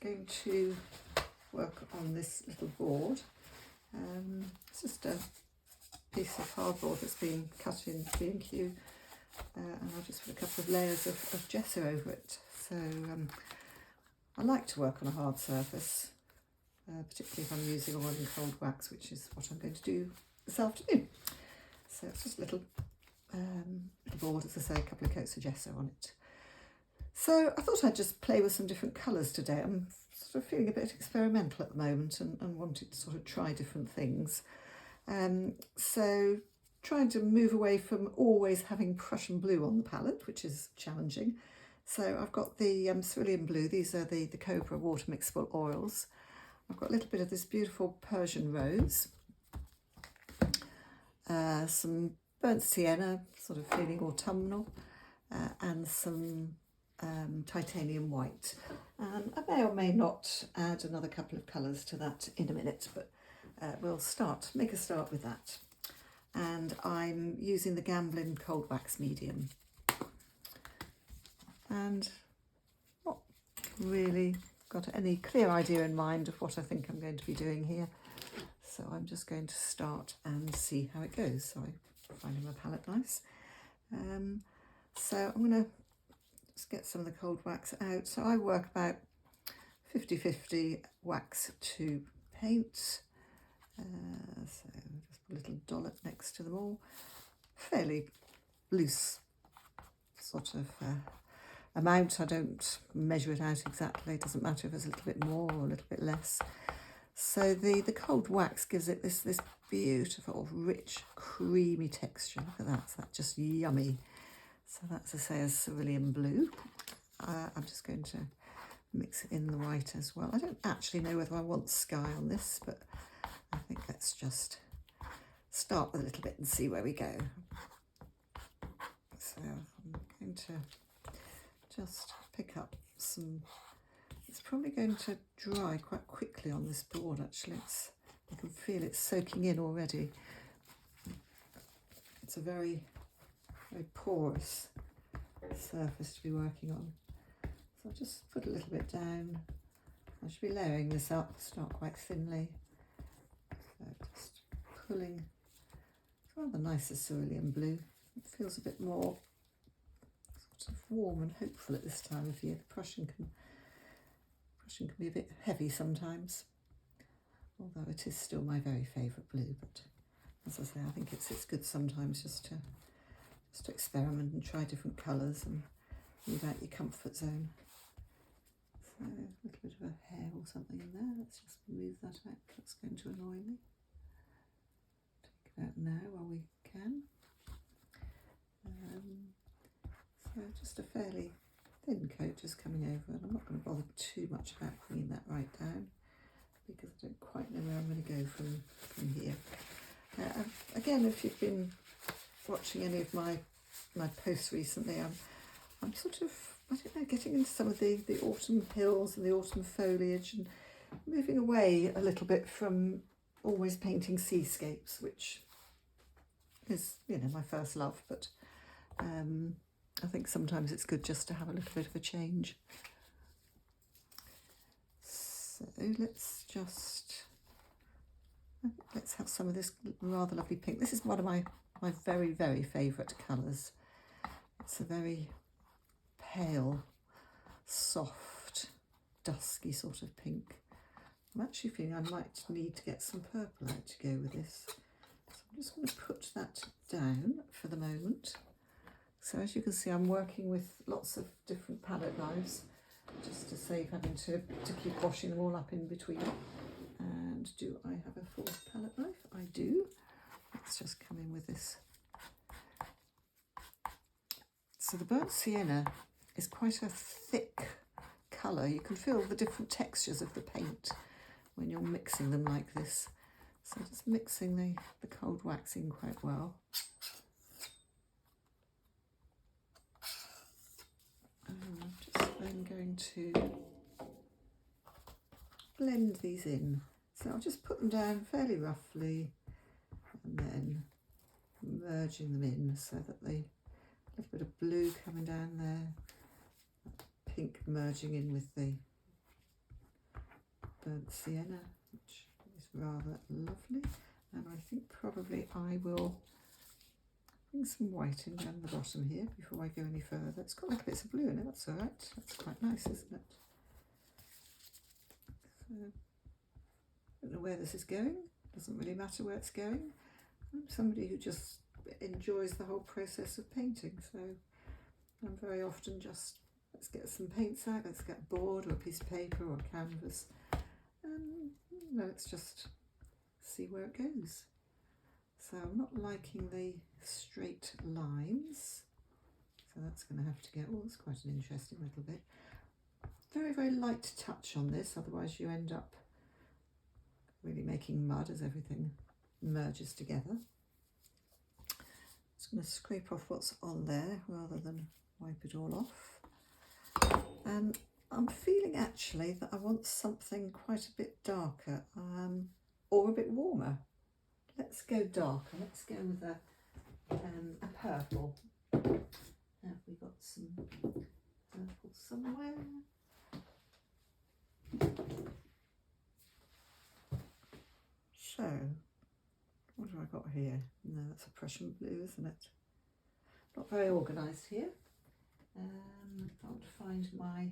going to work on this little board. It's just a piece of hardboard that's been cut in B&Q, and I'll just put a couple of layers of gesso over it. So I like to work on a hard surface, particularly if I'm using oil and cold wax, which is what I'm going to do this afternoon. So it's just a little board, as I say, a couple of coats of gesso on it. So I thought I'd just play with some different colours today. I'm sort of feeling a bit experimental at the moment and wanted to sort of try different things. So trying to move away from always having Prussian blue on the palette, which is challenging. So I've got the cerulean blue. These are the Cobra water mixable oils. I've got a little bit of this beautiful Persian rose, some burnt sienna, sort of feeling autumnal, and some titanium white. I may or may not add another couple of colours to that in a minute, but we'll make a start with that. And I'm using the Gamblin cold wax medium, and not really got any clear idea in mind of what I think I'm going to be doing here, so I'm just going to start and see how it goes. Sorry, finding my palette nice. So I'm going to just get some of the cold wax out. So I work about 50-50 wax to paint. So just put a little dollop next to them all. Fairly loose sort of amount. I don't measure it out exactly. It doesn't matter if it's a little bit more or a little bit less. So the cold wax gives it this beautiful, rich, creamy texture. Look at that. That's just yummy. So that's, as I say, a cerulean blue. I'm just going to mix it in the white as well. I don't actually know whether I want sky on this, but I think let's just start with a little bit and see where we go. So I'm going to just pick up some. It's probably going to dry quite quickly on this board, actually. I can feel it soaking in already. It's a very porous surface to be working on. So I'll just put a little bit down. I should be layering this up, start quite thinly. So just pulling. It's rather nice, the cerulean blue. It feels a bit more sort of warm and hopeful at this time of year. The Prussian can be a bit heavy sometimes, although it is still my very favourite blue. But as I say, I think it's good sometimes just to experiment and try different colours and move out your comfort zone. So a little bit of a hair or something in there. Let's just move that out. That's going to annoy me. Take it out now while we can. So just a fairly thin coat just coming over, and I'm not going to bother too much about bringing that right down because I don't quite know where I'm going to go from here. Again, if you've been watching any of my posts recently, I'm sort of, I don't know, getting into some of the autumn hills and the autumn foliage and moving away a little bit from always painting seascapes, which is, you know, my first love, but I think sometimes it's good just to have a little bit of a change. So let's have some of this rather lovely pink. This is one of my very, very favourite colours. It's a very pale, soft, dusky sort of pink. I'm actually feeling I might need to get some purple out to go with this. So I'm just going to put that down for the moment. So as you can see, I'm working with lots of different palette knives just to save having to keep washing them all up in between. And do I have a fourth palette knife? I do. Let's just come in with this. So the burnt sienna is quite a thick colour. You can feel the different textures of the paint when you're mixing them like this. So just mixing the cold wax in quite well. I'm just then going to blend these in. So I'll just put them down fairly roughly and then merging them in so that a little bit of blue coming down there, pink merging in with the burnt sienna, which is rather lovely. And I think probably I will bring some white in down the bottom here before I go any further. It's got like bits of blue in it, that's all right. That's quite nice, isn't it? So, I don't know where this is going. Doesn't really matter where it's going. I'm somebody who just enjoys the whole process of painting, so I'm very often just, let's get some paints out, let's get a board or a piece of paper or a canvas, and let's just see where it goes. So I'm not liking the straight lines, so that's going to have to get, oh, it's quite an interesting little bit. Very, very light touch on this, otherwise you end up really making mud as everything merges together. Just going to scrape off what's on there rather than wipe it all off. And I'm feeling actually that I want something quite a bit darker or a bit warmer. Let's go darker. Let's go with a purple. Have we got some purple somewhere? So, what have I got here? No, that's a Prussian blue, isn't it? Not very organised here. I can't find my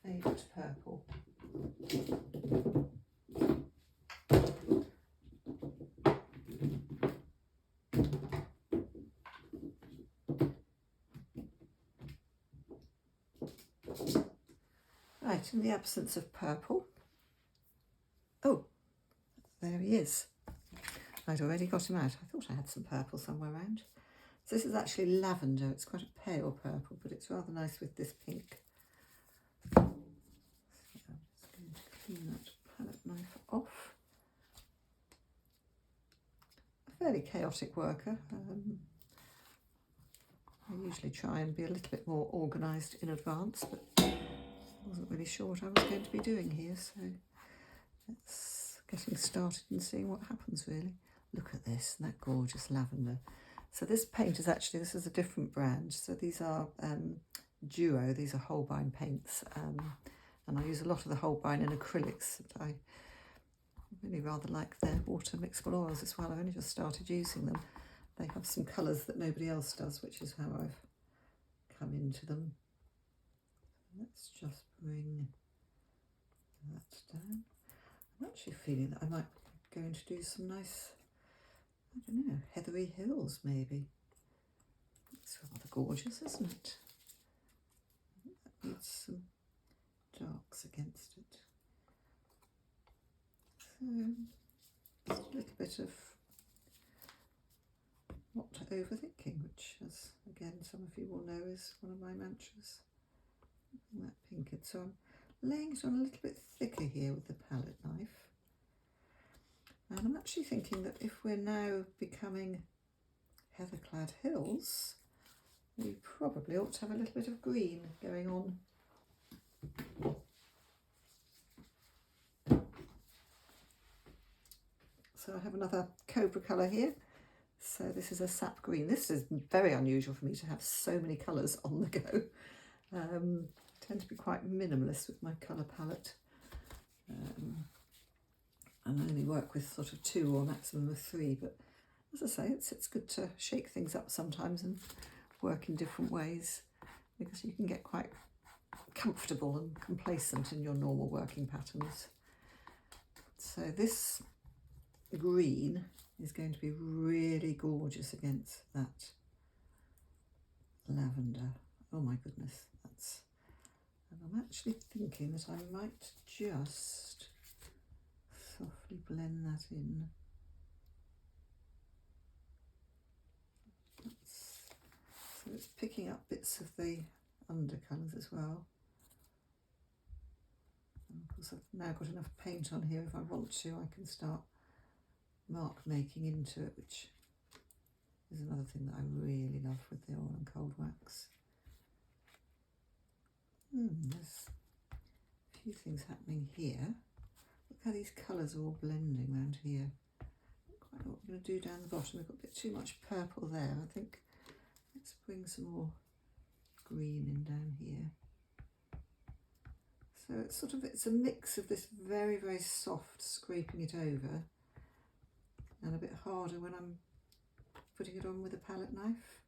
favourite purple. Right, in the absence of purple. Oh, there he is. I'd already got him out. I thought I had some purple somewhere around. So this is actually lavender. It's quite a pale purple, but it's rather nice with this pink. So I'm just going to clean that palette knife off. A fairly chaotic worker. I usually try and be a little bit more organised in advance, but I wasn't really sure what I was going to be doing here, so it's getting started and seeing what happens really. Look at this, and that gorgeous lavender. So this paint is actually, this is a different brand. So these are Duo, these are Holbein paints. And I use a lot of the Holbein in acrylics. I really rather like their water mixable oils as well. I've only just started using them. They have some colours that nobody else does, which is how I've come into them. Let's just bring that down. I'm actually feeling that I might be going to do some nice, I don't know, heathery hills maybe. It's rather gorgeous, isn't it? That needs some darks against it. So, just a little bit of not overthinking, which, as again some of you will know, is one of my mantras. That pink it. So I'm laying it on a little bit thicker here with the palette knife. And I'm actually thinking that if we're now becoming heather-clad hills, we probably ought to have a little bit of green going on. So I have another Cobra colour here. So this is a sap green. This is very unusual for me to have so many colours on the go. I tend to be quite minimalist with my colour palette. And only work with sort of 2 or maximum of 3, but as I say, it's good to shake things up sometimes and work in different ways, because you can get quite comfortable and complacent in your normal working patterns. So this green is going to be really gorgeous against that lavender. Oh my goodness, and I'm actually thinking that I might just softly blend that in. So it's picking up bits of the undercolours as well. And of course I've now got enough paint on here, if I want to I can start mark making into it, which is another thing that I really love with the oil and cold wax. There's a few things happening here. Look how these colours are all blending around here. Not quite know what we're going to do down the bottom. We've got a bit too much purple there. I think let's bring some more green in down here. So it's a mix of this very, very soft scraping it over and a bit harder when I'm putting it on with a palette knife.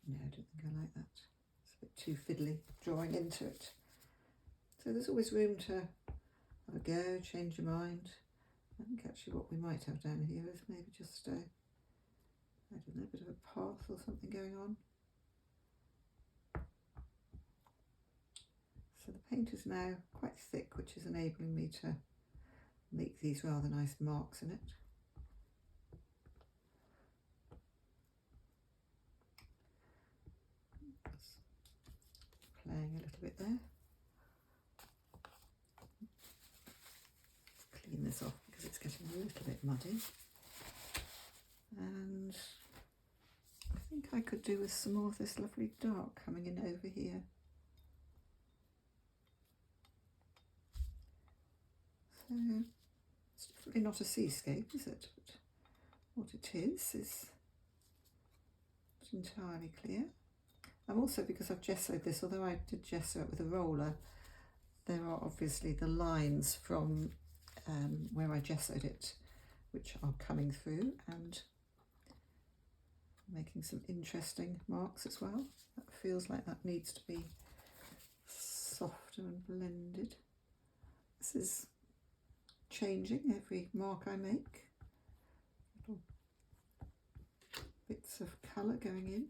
No, I don't think I like that. It's a bit too fiddly drawing into it. So there's always room to have a go, change your mind. I think actually what we might have down here is maybe just a, I don't know, a bit of a path or something going on. So the paint is now quite thick, which is enabling me to make these rather nice marks in it. Just playing a little bit there. Clean this off because it's getting a little bit muddy. And I think I could do with some more of this lovely dark coming in over here. So it's definitely not a seascape, is it? But what it is not entirely clear. I'm also, because I've gessoed this, although I did gesso it with a roller, there are obviously the lines from where I gessoed it, which are coming through and making some interesting marks as well. That feels like that needs to be softer and blended. This is changing every mark I make. Little bits of colour going in.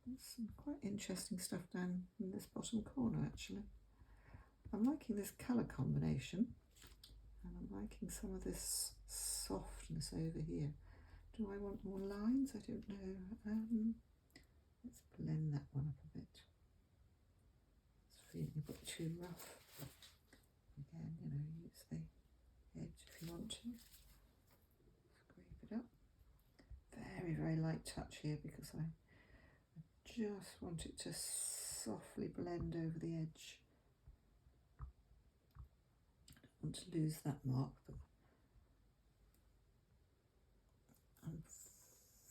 There's some quite interesting stuff down in this bottom corner actually. I'm liking this colour combination and I'm liking some of this softness over here. Do I want more lines? I don't know. Let's blend that one up a bit. It's feeling a bit too rough. Again, you know, use the edge if you want to. Scrape it up. Very, very light touch here because I just want it to softly blend over the edge. I don't want to lose that mark, but I'm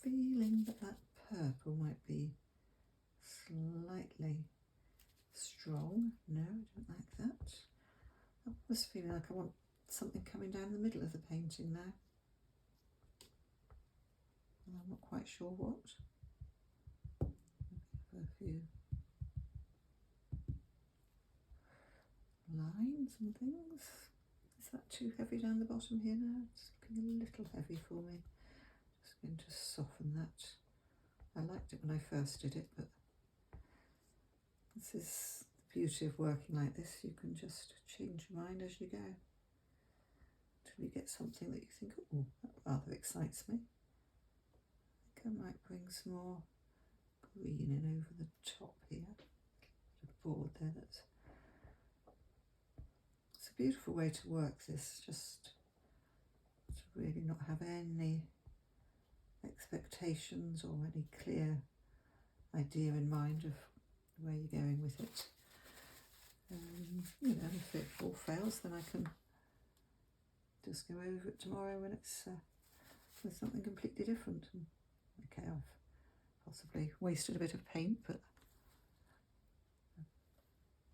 feeling that that purple might be slightly strong. No, I don't like that. I'm almost feeling like I want something coming down the middle of the painting now. And I'm not quite sure what. A few lines and things. Is that too heavy down the bottom here now? It's looking a little heavy for me. Just going to soften that. I liked it when I first did it, but this is the beauty of working like this. You can just change your mind as you go until you get something that you think, oh, that rather excites me. I think I might bring some more green in over the top here. A board there. It's a beautiful way to work this, just to really not have any expectations or any clear idea in mind of where you're going with it. You know, if it all fails, then I can just go over it tomorrow when it's with something completely different. And, okay, I've possibly wasted a bit of paint, but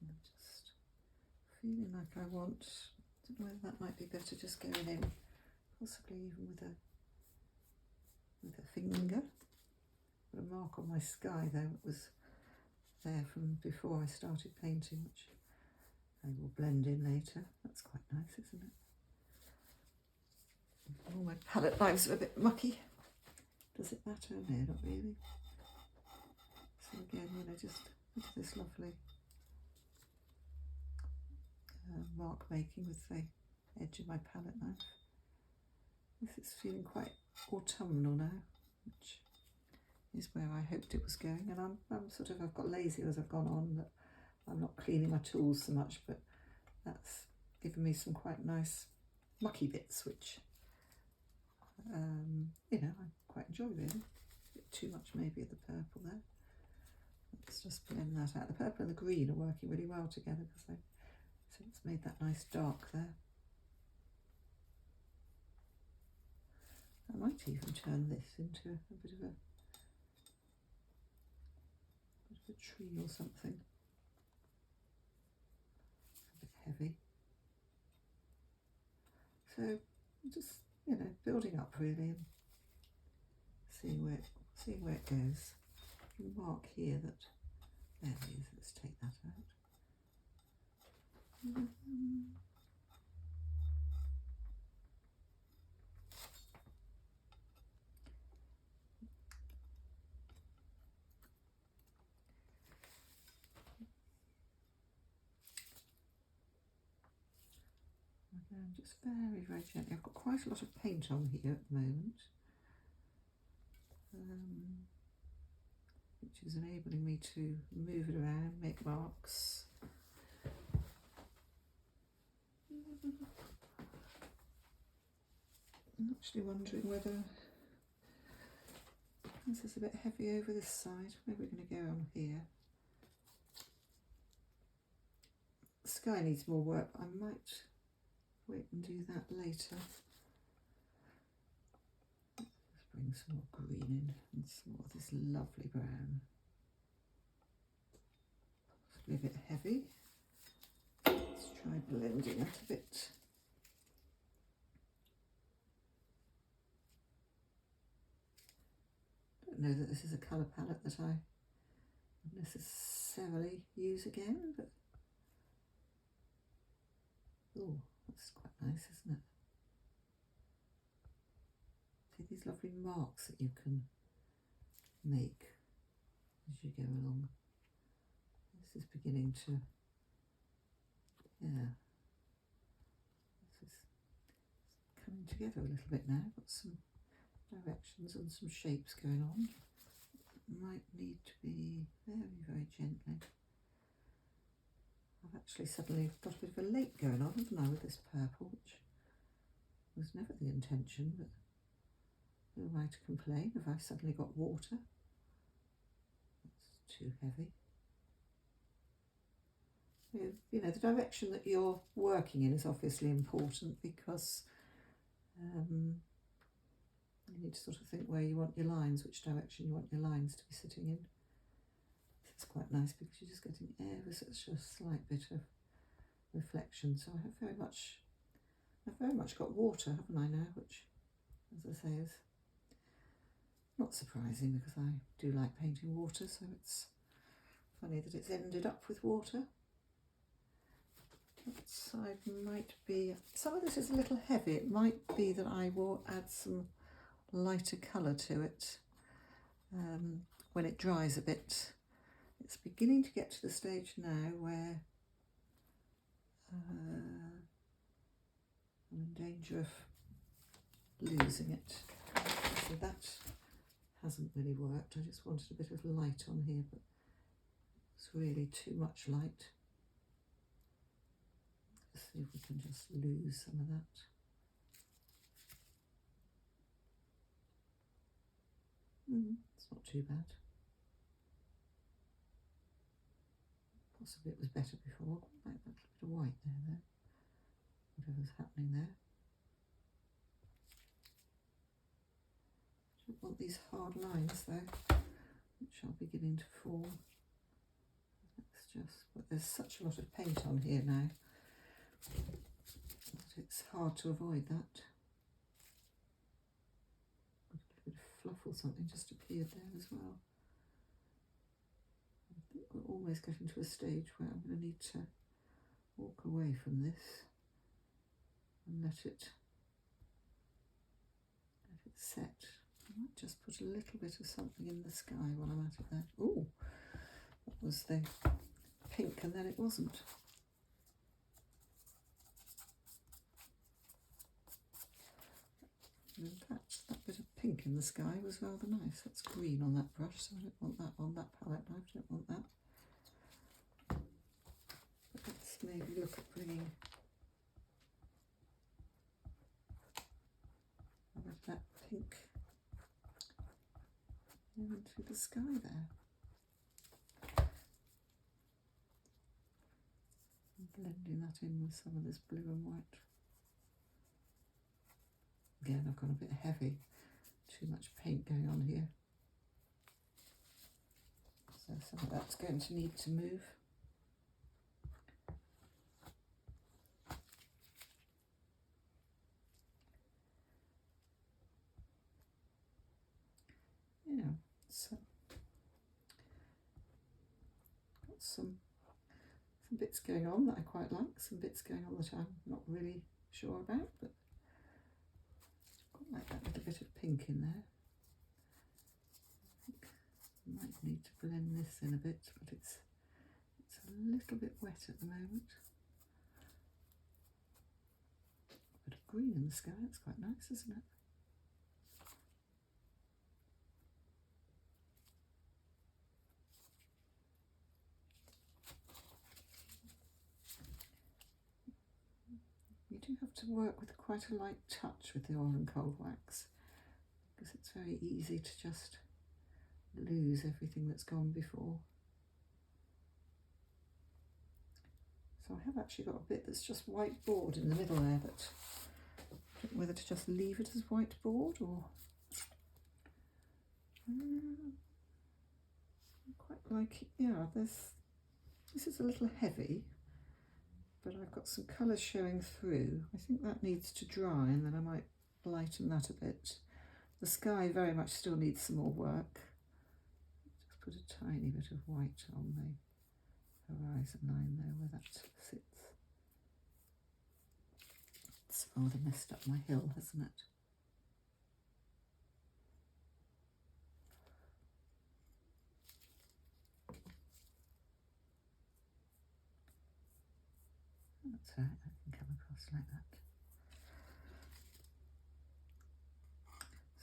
I'm just feeling like I want, I don't know whether that might be better just going in, possibly even with a finger. Put a mark on my sky there, it was there from before I started painting, which I will blend in later. That's quite nice, isn't it? All my palette knives are a bit mucky. Does it matter? No, not really. So again, you know, just into this lovely mark making with the edge of my palette knife. This is feeling quite autumnal now, which is where I hoped it was going. And I've got lazier as I've gone on, that I'm not cleaning my tools so much, but that's given me some quite nice mucky bits, which you know, I quite enjoy really. A bit too much maybe of the purple there. Let's just blend that out. The purple and the green are working really well together because it's made that nice dark there. I might even turn this into a bit of a tree or something. A bit heavy. So just, you know, building up really and seeing where it goes. You mark here that there it is. Let's take that out. Again, just very, very gently. I've got quite a lot of paint on here at the moment, which is enabling me to move it around, make marks. I'm actually wondering whether this is a bit heavy over this side. Maybe we're going to go on here. The sky needs more work. I might wait and do that later. Let's bring some more green in and some more of this lovely brown. Possibly a bit heavy. Let's try blending that a bit. I don't know that this is a colour palette that I would necessarily use again, but oh, that's quite nice, isn't it? See these lovely marks that you can make as you go along. This is beginning to, yeah, this is coming together a little bit now. Got some directions and some shapes going on. Might need to be very, very gently. I've actually suddenly got a bit of a lake going on, haven't I, with this purple, which was never the intention, but who am I to complain if I've suddenly got water? It's too heavy. You know, the direction that you're working in is obviously important, because you need to sort of think where you want your lines, which direction you want your lines to be sitting in. This is quite nice because you're just getting ever such a slight bit of reflection. So I've very much got water, haven't I now, which, as I say, is not surprising because I do like painting water, so it's funny that it's ended up with water. That side might be, some of this is a little heavy. It might be that I will add some lighter colour to it when it dries a bit. It's beginning to get to the stage now where I'm in danger of losing it. So that hasn't really worked. I just wanted a bit of light on here, but it's really too much light. Let's see if we can just lose some of that. It's not too bad. Possibly it was better before. Like that little bit of white there, though. Whatever's happening there. I don't want these hard lines though, which are beginning to form. But there's such a lot of paint on here now that it's hard to avoid that. A little bit of fluff or something just appeared there as well. I think we're almost getting to a stage where I'm going to need to walk away from this and let it set. I might just put a little bit of something in the sky while I'm at it there. Ooh, that was the pink and then it wasn't. And that bit of pink in the sky was rather nice. That's green on that brush, so I don't want that on that palette knife. I don't want that. But let's maybe look at bringing a bit of that pink into the sky there. Blending that in with some of this blue and white. Again, I've gone a bit heavy. too much paint going on here. So some of that's going to need to move. Yeah, so got some bits going on that I quite like, some bits going on that I'm not really sure about, but quite like that little bit of pink in there. I think I might need to blend this in a bit, but it's a little bit wet at the moment. A bit of green in the sky, that's quite nice, isn't it? You do have to work with quite a light touch with the oil and cold wax, because it's very easy to just lose everything that's gone before. So I have actually got a bit that's just white board in the middle there, but I don't know whether to just leave it as white board or... I quite like it. Yeah, this is a little heavy, but I've got some colours showing through. I think that needs to dry and then I might lighten that a bit. The sky very much still needs some more work. Just put a tiny bit of white on the horizon line there where that sits. It's rather messed up my hill, hasn't it? That's right, I can come across like that.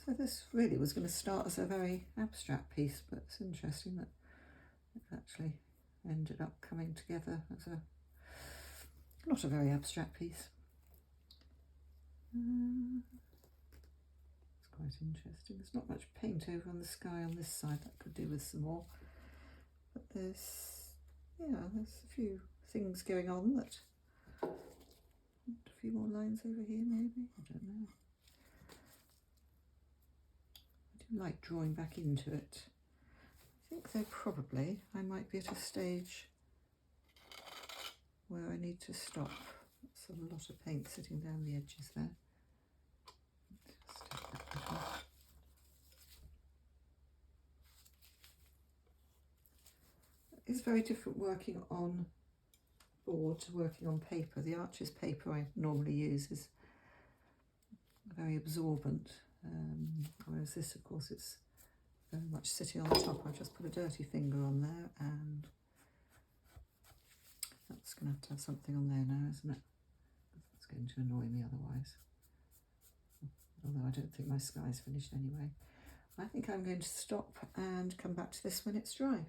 So this really was going to start as a very abstract piece, but it's interesting that it's actually ended up coming together as a not a very abstract piece. It's quite interesting. There's not much paint over on the sky on this side. That could do with some more. But there's a few things going on that... A few more lines over here maybe? I don't know. I do like drawing back into it. I think though probably I might be at a stage where I need to stop. That's a lot of paint sitting down the edges there. Just take that bit off. It's very different working on board to working on paper. The Arches paper I normally use is very absorbent, whereas this, of course, it's very much sitting on the top. I've just put a dirty finger on there, and that's going to have something on there now, isn't it? It's going to annoy me otherwise. Although I don't think my sky's finished anyway. I think I'm going to stop and come back to this when it's dry.